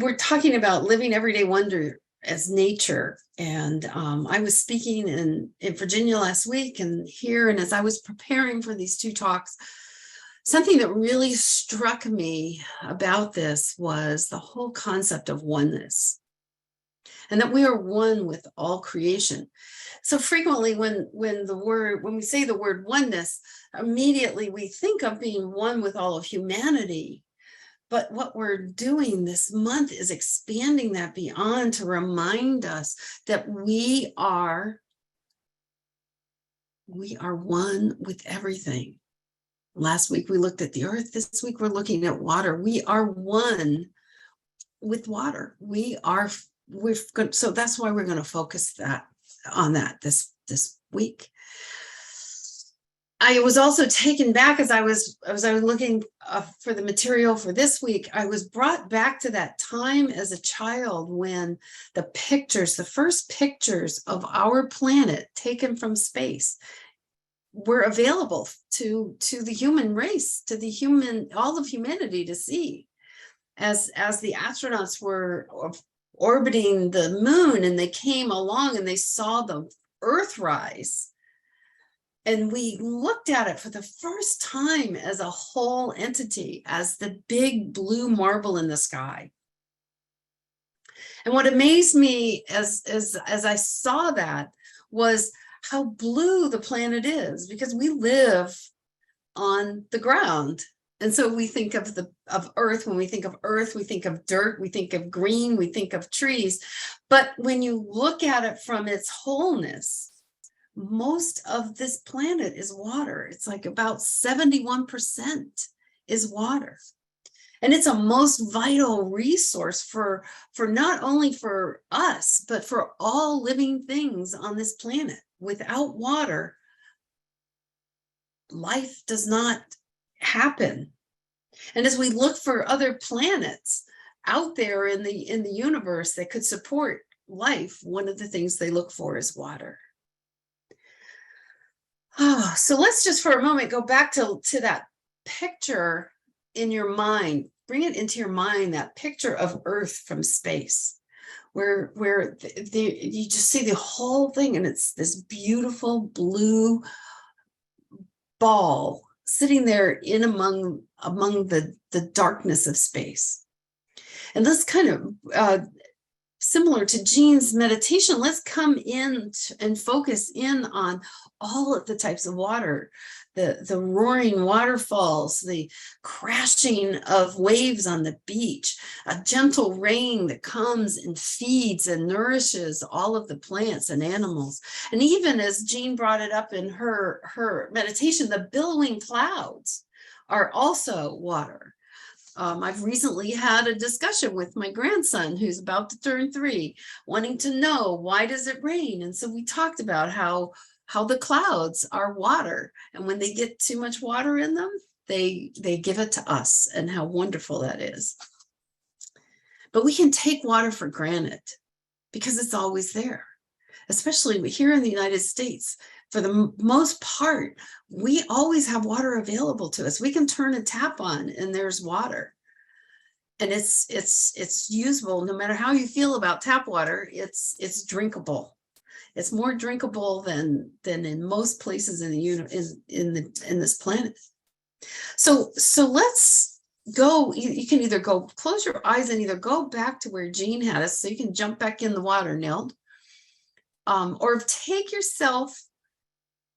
we're talking about living everyday wonder as nature. And I was speaking in Virginia last week and here, and as I was preparing for these two talks, something that really struck me about this was the whole concept of oneness, and that we are one with all creation. So frequently when we say the word oneness, immediately we think of being one with all of humanity. But what we're doing this month is expanding that beyond to remind us that we are one with everything. Last week we looked at the earth. This week we're looking at water. We are one with water. So that's why we're going to focus on that this week. I was also taken back as I was looking for the material for this week. I was brought back to that time as a child when the first pictures of our planet taken from space were available to the human race, all of humanity to see. As the astronauts were orbiting the moon and they came along and they saw the Earth rise. And we looked at it for the first time as a whole entity, as the big blue marble in the sky. And what amazed me as I saw that was how blue the planet is, because we live on the ground. And so we think of Earth. When we think of Earth, we think of dirt, we think of green, we think of trees. But when you look at it from its wholeness, most of this planet is water. It's like about 71% is water. And it's a most vital resource for not only for us, but for all living things on this planet. Without water, life does not happen. And as we look for other planets out there in the universe that could support life, one of the things they look for is water. Oh, so let's just for a moment go back to that picture in your mind. Bring it into your mind, that picture of Earth from space, where you just see the whole thing, and it's this beautiful blue ball sitting there in among the darkness of space. And this kind of similar to Jean's meditation, let's come in and focus in on all of the types of water, the roaring waterfalls, the crashing of waves on the beach, a gentle rain that comes and feeds and nourishes all of the plants and animals. And even as Jean brought it up in her meditation, the billowing clouds are also water. I've recently had a discussion with my grandson, who's about to turn 3, wanting to know, why does it rain? And so we talked about how the clouds are water, and when they get too much water in them, they give it to us, and how wonderful that is. But we can take water for granted because it's always there, especially here in the United States. For the most part, we always have water available to us. We can turn a tap on and there's water. And it's usable. No matter how you feel about tap water, it's drinkable. It's more drinkable than in most places in this planet. So let's go. You can either close your eyes and either go back to where Jean had us, so you can jump back in the water, Neld, or take yourself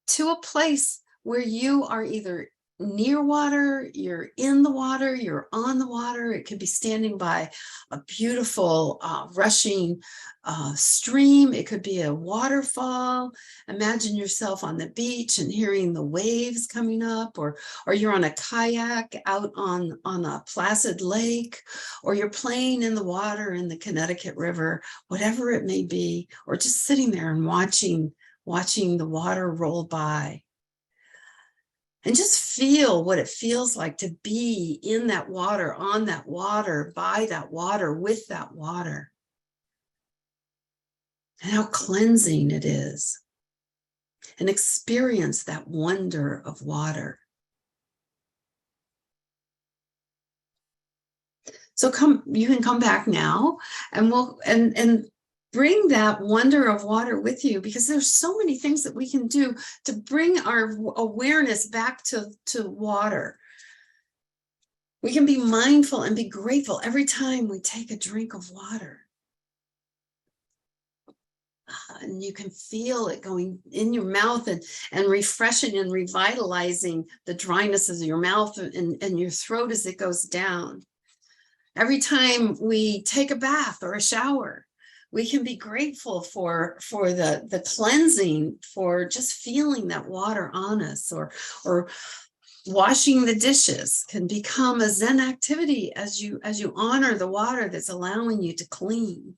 to a place where you are either near water, you're in the water, you're on the water. It could be standing by a beautiful rushing stream. It could be a waterfall. Imagine yourself on the beach and hearing the waves coming up, or you're on a kayak out on a placid lake, or you're playing in the water in the Connecticut River, whatever it may be, or just sitting there and watching the water roll by. And just feel what it feels like to be in that water, on that water, by that water, with that water. And how cleansing it is. And experience that wonder of water. So you can come back now, and we'll and bring that wonder of water with you, because there's so many things that we can do to bring our awareness back to water. We can be mindful and be grateful every time we take a drink of water. And you can feel it going in your mouth and refreshing and revitalizing the dryness of your mouth and your throat as it goes down. Every time we take a bath or a shower, we can be grateful for the cleansing, for just feeling that water on us, or washing the dishes can become a Zen activity as you honor the water that's allowing you to clean.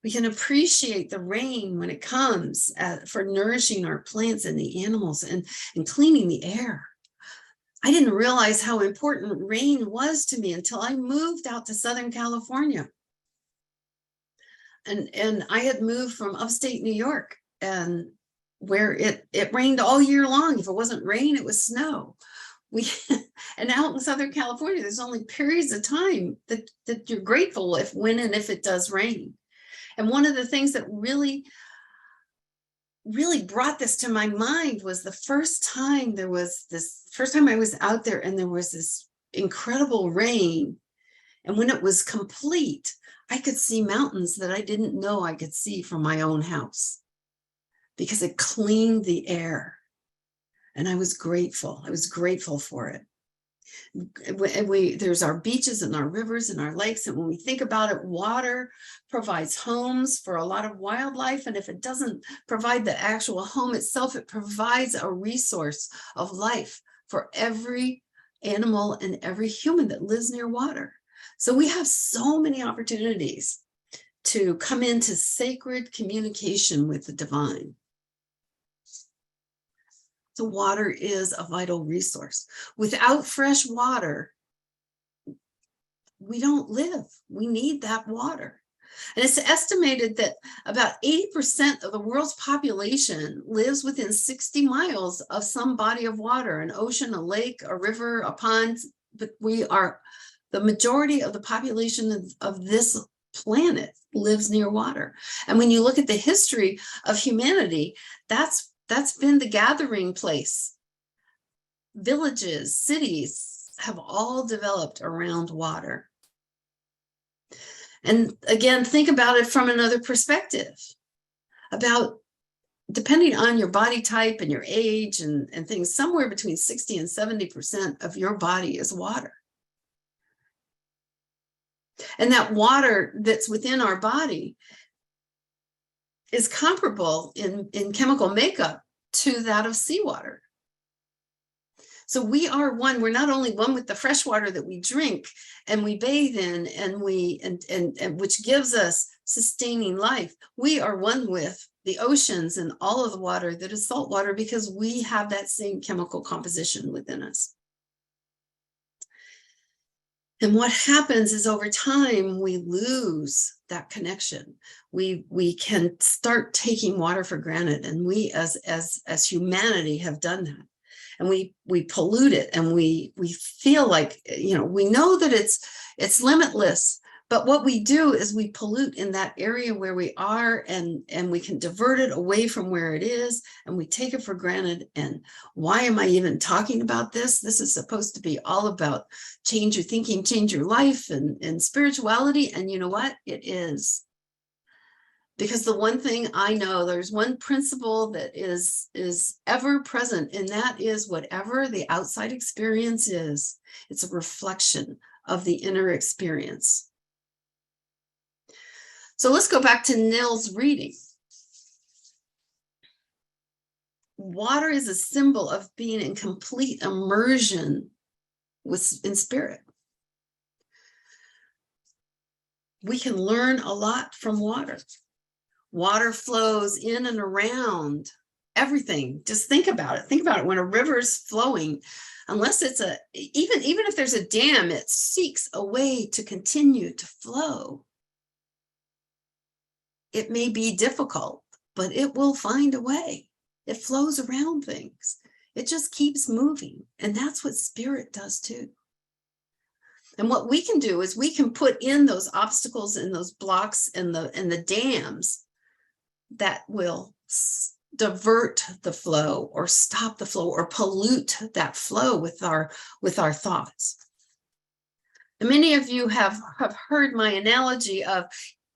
We can appreciate the rain when it comes for nourishing our plants and the animals and cleaning the air. I didn't realize how important rain was to me until I moved out to Southern California. And I had moved from upstate New York, and where it rained all year long. If it wasn't rain, it was snow. And out in Southern California, there's only periods of time that you're grateful when and if it does rain. And one of the things that really brought this to my mind was the first time I was out there and there was this incredible rain. And when it was complete, I could see mountains that I didn't know I could see from my own house, because it cleaned the air. And I was grateful. I was grateful for it. There's our beaches and our rivers and our lakes. And when we think about it, water provides homes for a lot of wildlife. And if it doesn't provide the actual home itself, it provides a resource of life for every animal and every human that lives near water. So we have so many opportunities to come into sacred communication with the divine. So water is a vital resource. Without fresh water, we don't live. We need that water. And it's estimated that about 80% of the world's population lives within 60 miles of some body of water, an ocean, a lake, a river, a pond. But the majority of the population of this planet lives near water. And when you look at the history of humanity, that's been the gathering place. Villages, cities have all developed around water. And again, think about it from another perspective, about depending on your body type and your age and things, somewhere between 60 and 70% of your body is water. And that water that's within our body is comparable in chemical makeup to that of seawater. So we are one. We're not only one with the fresh water that we drink and we bathe in, and which gives us sustaining life. We are one with the oceans and all of the water that is salt water, because we have that same chemical composition within us. And what happens is, over time, we lose that connection. We can start taking water for granted, and we as humanity have done that. And we pollute it, and we feel like, we know that it's limitless, but what we do is we pollute in that area where we are, and we can divert it away from where it is, and we take it for granted. And why am I even talking about this? This is supposed to be all about change your thinking, change your life, and spirituality. And you know what? It is. Because the one thing I know, there's one principle that is ever present, and that is whatever the outside experience is, it's a reflection of the inner experience. So let's go back to Nils' reading. Water is a symbol of being in complete immersion in spirit. We can learn a lot from water. Water flows in and around everything. Just think about it. Think about it. When a river is flowing, unless it's even if there's a dam, it seeks a way to continue to flow. It may be difficult, but it will find a way. It flows around things. It just keeps moving. And that's what spirit does too. And what we can do is we can put in those obstacles and those blocks and the dams that will divert the flow or stop the flow or pollute that flow with our thoughts. And many of you have heard my analogy of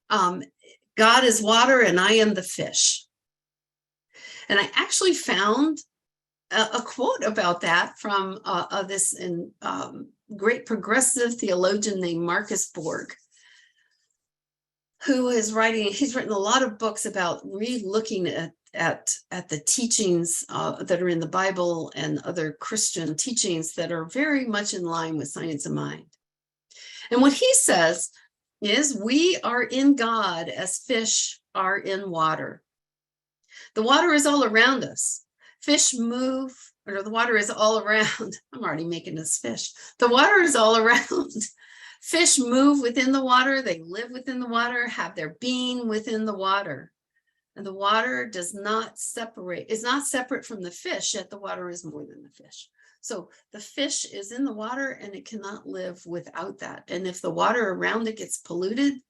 God is water and I am the fish. And I actually found a quote about that from this great progressive theologian named Marcus Borg, who is he's written a lot of books about re-looking at the teachings that are in the Bible and other Christian teachings that are very much in line with science of mind. And what he says is we are in God as fish are in water. The water is all around us. Fish move, or the water is all around. I'm already making this fish. The water is all around. Fish move within the water. They live within the water, have their being within the water. And the water does not separate, is not separate from the fish, yet the water is more than the fish. So the fish is in the water and it cannot live without that. And if the water around it gets polluted,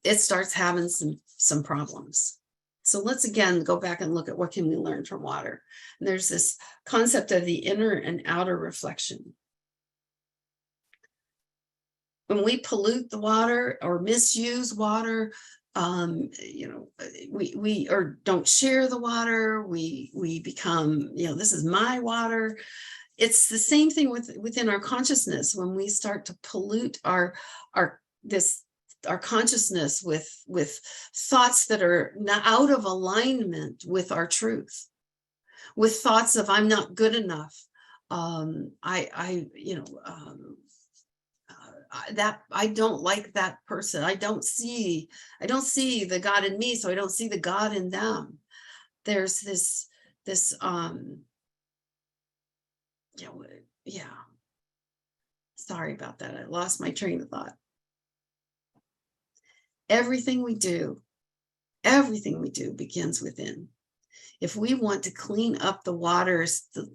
it starts having some problems. So let's again go back and look at what can we learn from water. And there's this concept of the inner and outer reflection. When we pollute the water or misuse water, we or don't share the water, we become, this is my water. It's the same thing within our consciousness. When we start to pollute our consciousness with thoughts that are out of alignment with our truth, with thoughts of I'm not good enough, that I don't like that person. I don't see the God in me, so I don't see the God in them. There's this sorry about that. I lost my train of thought. Everything we do begins within. If we want to clean up the waters, the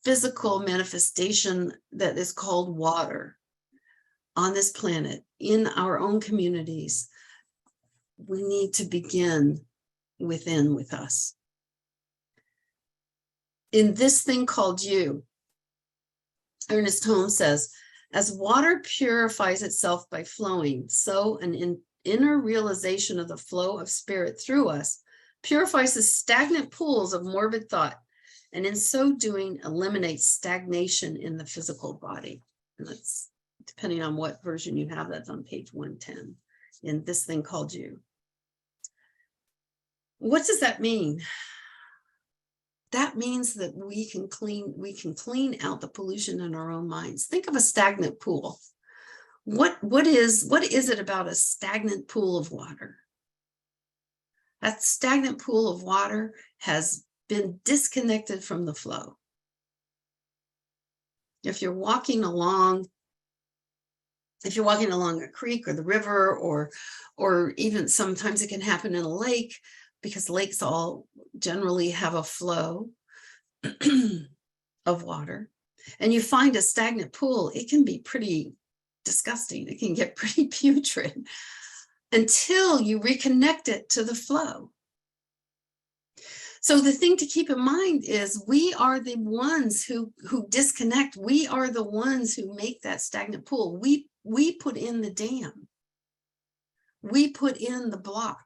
physical manifestation that is called water on this planet, in our own communities, we need to begin within with us. In this thing called you, Ernest Holmes says, as water purifies itself by flowing, so an inner realization of the flow of spirit through us purifies the stagnant pools of morbid thought, and in so doing eliminates stagnation in the physical body. And that's, depending on what version you have, that's on page 110 in this thing called you. What does that mean? That means that we can clean out the pollution in our own minds. Think of a stagnant pool. What is it about a stagnant pool of water? That stagnant pool of water has been disconnected from the flow. If you're walking along a creek or the river, or even sometimes it can happen in a lake, because lakes all generally have a flow of water, and you find a stagnant pool, it can be pretty disgusting. It can get pretty putrid until you reconnect it to the flow. So the thing to keep in mind is we are the ones who disconnect. We are the ones who make that stagnant pool. We put in the dam. We put in the block.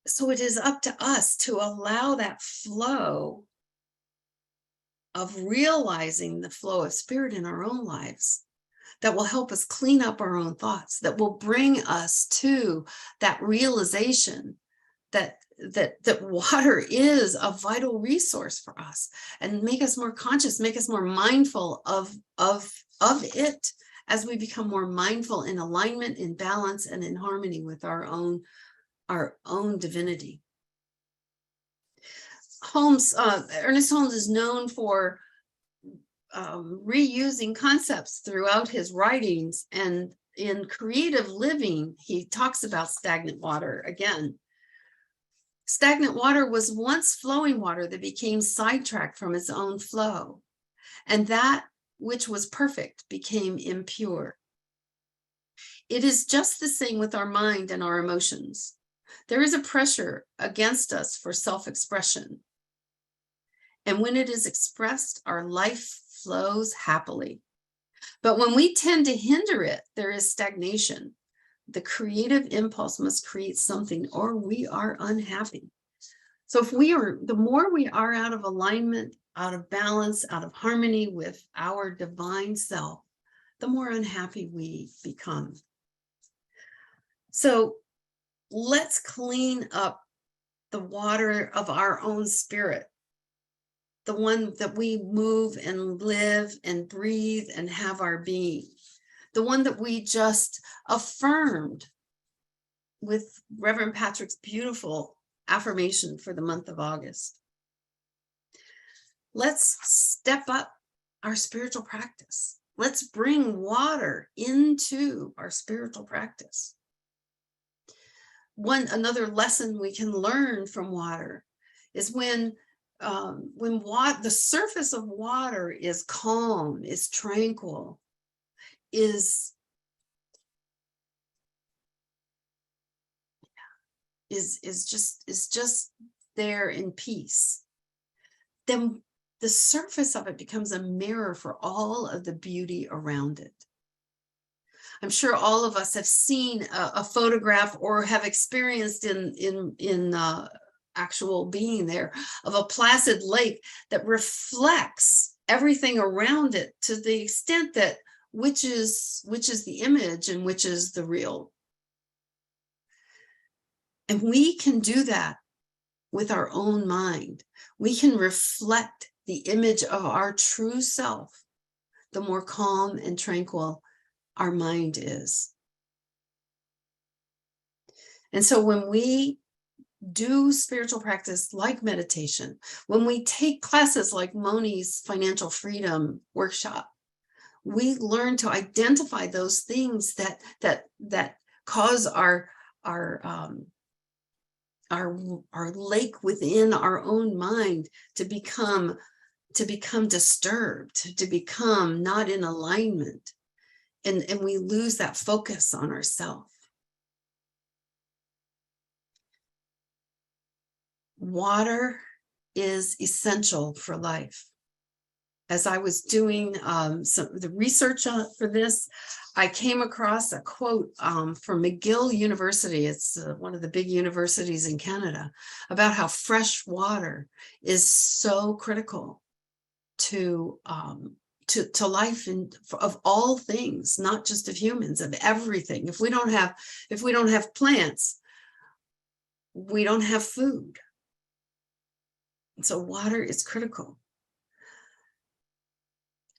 So it is up to us to allow that flow of realizing the flow of spirit in our own lives that will help us clean up our own thoughts, that will bring us to that realization that water is a vital resource for us, and make us more conscious, make us more mindful of it as we become more mindful, in alignment, in balance, and in harmony with our own divinity. Ernest Holmes is known for reusing concepts throughout his writings, and in Creative Living, he talks about stagnant water again. Stagnant water was once flowing water that became sidetracked from its own flow. and that which was perfect became impure. It is just the same with our mind and our emotions. There is a pressure against us for self-expression. And when it is expressed, our life flows happily. But when we tend to hinder it, there is stagnation. The creative impulse must create something, or we are unhappy. So the more we are out of alignment, out of balance, out of harmony with our divine self, the more unhappy we become. So let's clean up the water of our own spirit, the one that we move and live and breathe and have our being, the one that we just affirmed with Reverend Patrick's beautiful affirmation for the month of August. Let's step up our spiritual practice. Let's bring water into our spiritual practice. Another lesson we can learn from water is when the surface of water is calm, is tranquil, is just there in peace, then the surface of it becomes a mirror for all of the beauty around it. I'm sure all of us have seen a photograph or have experienced in actual being there of a placid lake that reflects everything around it to the extent that which is the image and which is the real. And we can do that with our own mind. We can reflect the image of our true self, the more calm and tranquil our mind is. And so when we do spiritual practice like meditation, when we take classes like Moni's Financial Freedom Workshop, we learn to identify those things that cause our lake within our own mind to become disturbed, to become not in alignment. And we lose that focus on ourselves. Water is essential for life. As I was doing the research for this, I came across a quote from McGill University. It's one of the big universities in Canada, about how fresh water is so critical to life and of all things, not just of humans, of everything. If we don't have plants, we don't have food. So water is critical.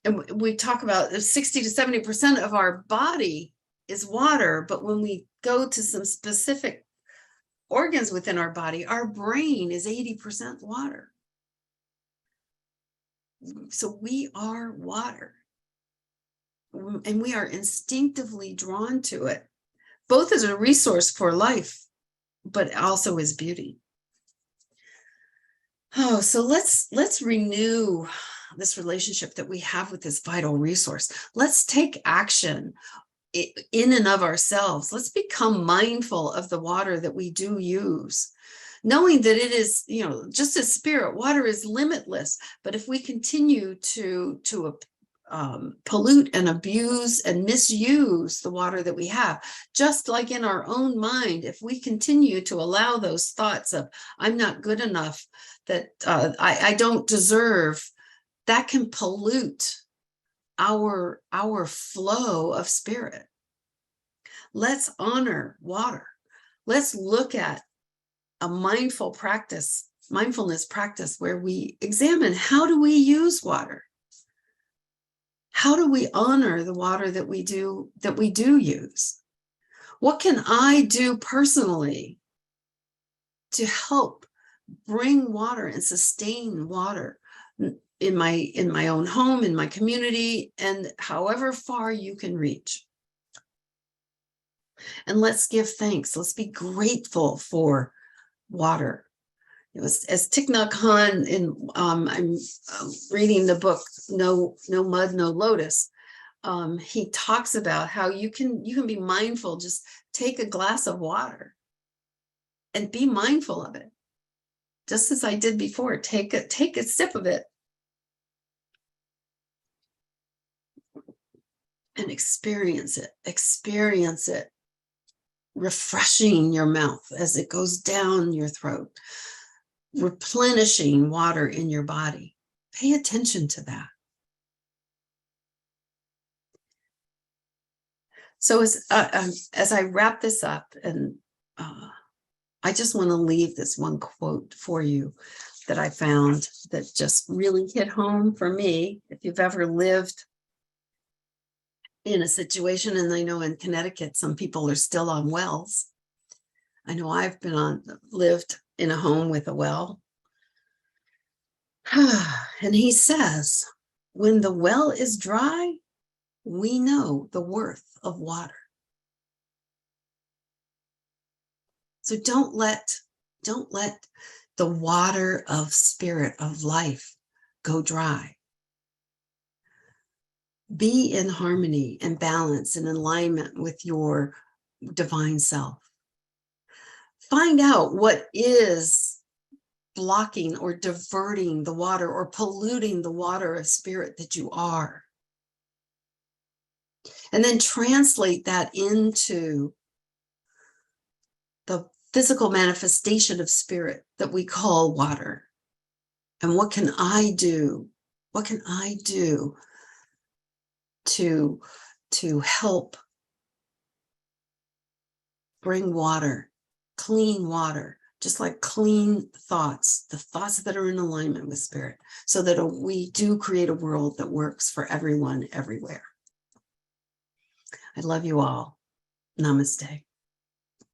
And we talk about 60 to 70% of our body is water, but when we go to some specific organs within our body, our brain is 80% water. So we are water, and we are instinctively drawn to it, both as a resource for life, but also as beauty. Oh, so let's renew this relationship that we have with this vital resource. Let's take action in and of ourselves. Let's become mindful of the water that we do use, knowing that it is, just as spirit, water is limitless. But if we continue to pollute and abuse and misuse the water that we have, just like in our own mind, if we continue to allow those thoughts of I'm not good enough, that I don't deserve, that can pollute our flow of spirit. Let's honor water. Let's look at a mindfulness practice where we examine, how do we use water? How do we honor the water that we do use? What can I do personally to help bring water and sustain water in my own home, in my community, and however far you can reach? And let's give thanks. Let's be grateful for water. It was as Thich Nhat Hanh in I'm reading the book No Mud, No Lotus. He talks about how you can be mindful. Just take a glass of water and be mindful of it, just as I did before. Take a sip of it and experience it, refreshing your mouth as it goes down your throat, replenishing water in your body. Pay attention to that. So as I wrap this up, and I just want to leave this one quote for you that I found that just really hit home for me. If you've ever lived in a situation, and I know in Connecticut, some people are still on wells. I know I've lived in a home with a well. And he says, when the well is dry, we know the worth of water. So don't let the water of spirit, of life, go dry. Be in harmony and balance and alignment with your divine self. Find out what is blocking or diverting the water or polluting the water of spirit that you are. And then translate that into the physical manifestation of spirit that we call water. And what can I do? What can I do to help bring water, clean water, just like clean thoughts, the thoughts that are in alignment with spirit, so that we do create a world that works for everyone, everywhere. I love you all. Namaste.